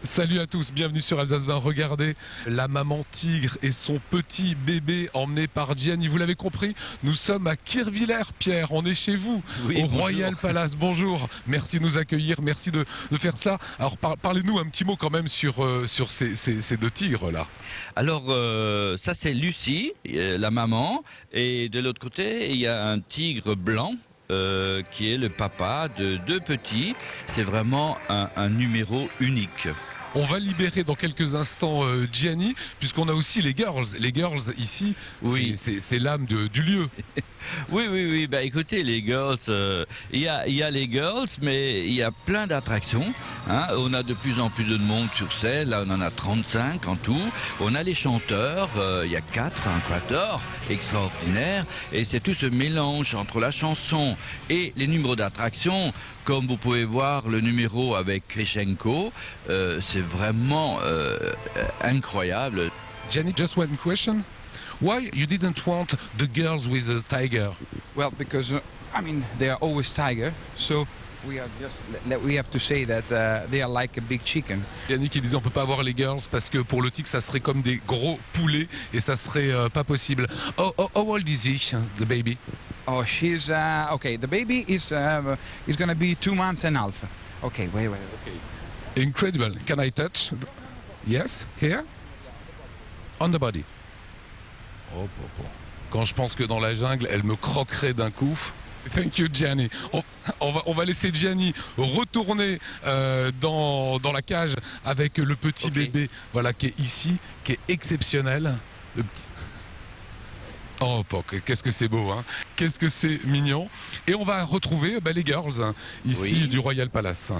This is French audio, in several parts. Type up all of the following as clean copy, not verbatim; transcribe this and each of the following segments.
Salut à tous, bienvenue sur Alsace 20. Regardez la maman tigre et son petit bébé emmené par Gianni. Vous l'avez compris, nous sommes à Kirchwiller, Pierre. On est chez vous, oui, au bonjour. Royal Palace. Bonjour, merci de nous accueillir, merci de faire cela. Alors parlez-nous un petit mot quand même sur ces deux tigres-là. Alors, ça c'est Lucie, la maman. Et de l'autre côté, il y a un tigre blanc. Qui est le papa de deux petits. C'est vraiment un numéro unique. On va libérer dans quelques instants Gianni, puisqu'on a aussi les girls. Les girls ici, oui. c'est l'âme du lieu. Oui. Bah, écoutez, les girls, il y a les girls, mais il y a plein d'attractions. Hein. On a de plus en plus de monde sur scène. Là, on en a 35 en tout. On a les chanteurs. Il y a 4, un quatuor extraordinaire. Et c'est tout ce mélange entre la chanson et les numéros d'attractions. Comme vous pouvez voir le numéro avec Krishenko, c'est vraiment incroyable. Gianni, just one question. Why you didn't want the girls with a tiger? Well, because I mean they are always tiger, so we have to say that they are like a big chicken. Gianni qui disait on peut pas avoir les girls parce que pour le tigre ça serait comme des gros poulets et ça serait pas possible. How old is he, the baby? Oh, she's okay. The baby is going to be 2 months and a half. Okay, wait. Okay. Incredible. Can I touch? Yes, here, on the body. Oh. Quand je pense que dans la jungle, elle me croquerait d'un coup. Thank you, Gianni. On va laisser Gianni retourner dans la cage avec le petit bébé, voilà, qui est ici, qui est exceptionnel. Le petit... Oh, qu'est-ce que c'est beau, hein. Qu'est-ce que c'est mignon. Et on va retrouver les girls ici du Royal Palace.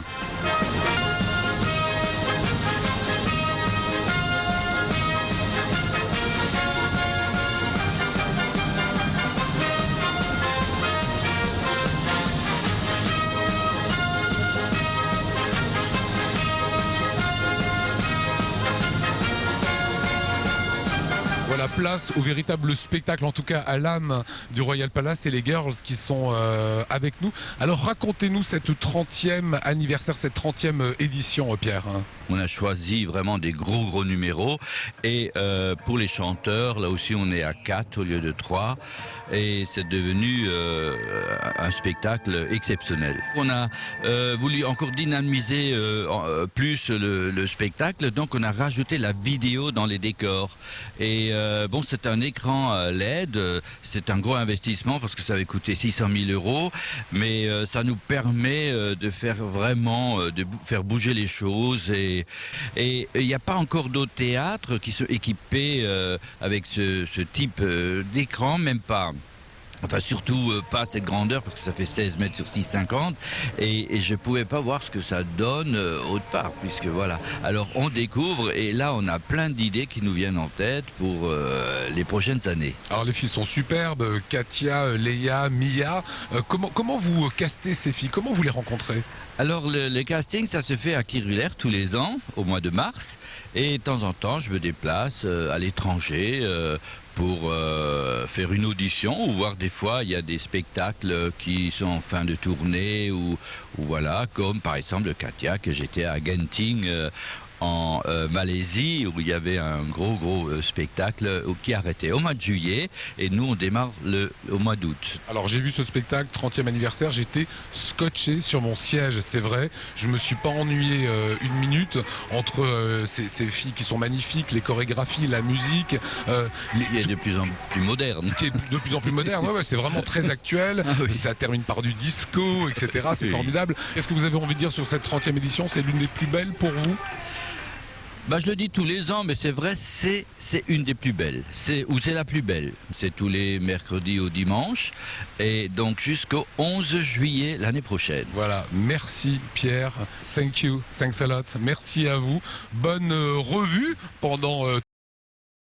Voilà, place au véritable spectacle, en tout cas à l'âme du Royal Palace, et les girls qui sont avec nous. Alors racontez-nous cette 30e anniversaire, cette 30e édition, Pierre. On a choisi vraiment des gros numéros. Et pour les chanteurs, là aussi on est à 4 au lieu de 3. Et c'est devenu un spectacle exceptionnel. On a voulu encore dynamiser plus le spectacle, donc on a rajouté la vidéo dans les décors. Et bon, c'est un écran LED, c'est un gros investissement parce que ça avait coûté 600 000 €, mais ça nous permet de faire vraiment, de faire bouger les choses. Et il n'y a pas encore d'autres théâtres qui sont équipés avec ce type d'écran, même pas. Enfin, surtout pas cette grandeur parce que ça fait 16 mètres sur 6,50 et je pouvais pas voir ce que ça donne autre part, puisque voilà. Alors on découvre et là on a plein d'idées qui nous viennent en tête pour les prochaines années. Alors les filles sont superbes, Katia, Léa, Mia. Comment vous castez ces filles? Comment vous les rencontrez? Alors le casting, ça se fait à Kirchwiller tous les ans, au mois de mars. Et de temps en temps, je me déplace à l'étranger pour faire une audition, ou voir des fois, il y a des spectacles qui sont en fin de tournée, ou voilà, comme par exemple Katia, que j'étais à Genting, en Malaisie, où il y avait un gros spectacle qui arrêtait au mois de juillet, et nous on démarre au mois d'août. Alors j'ai vu ce spectacle 30e anniversaire, j'étais scotché sur mon siège, c'est vrai, je me suis pas ennuyé une minute entre ces filles qui sont magnifiques, les chorégraphies, la musique, qui est de plus en plus moderne. Qui est de plus en plus moderne, ouais, c'est vraiment très actuel. Ah oui. Ça termine par du disco, etc. C'est formidable. Qu'est-ce que vous avez envie de dire sur cette 30e édition? C'est l'une des plus belles pour vous? Bah, je le dis tous les ans, mais c'est vrai, c'est une des plus belles. C'est la plus belle. C'est tous les mercredis au dimanche. Et donc jusqu'au 11 juillet l'année prochaine. Voilà, merci Pierre. Thank you, thanks a lot. Merci à vous. Bonne revue pendant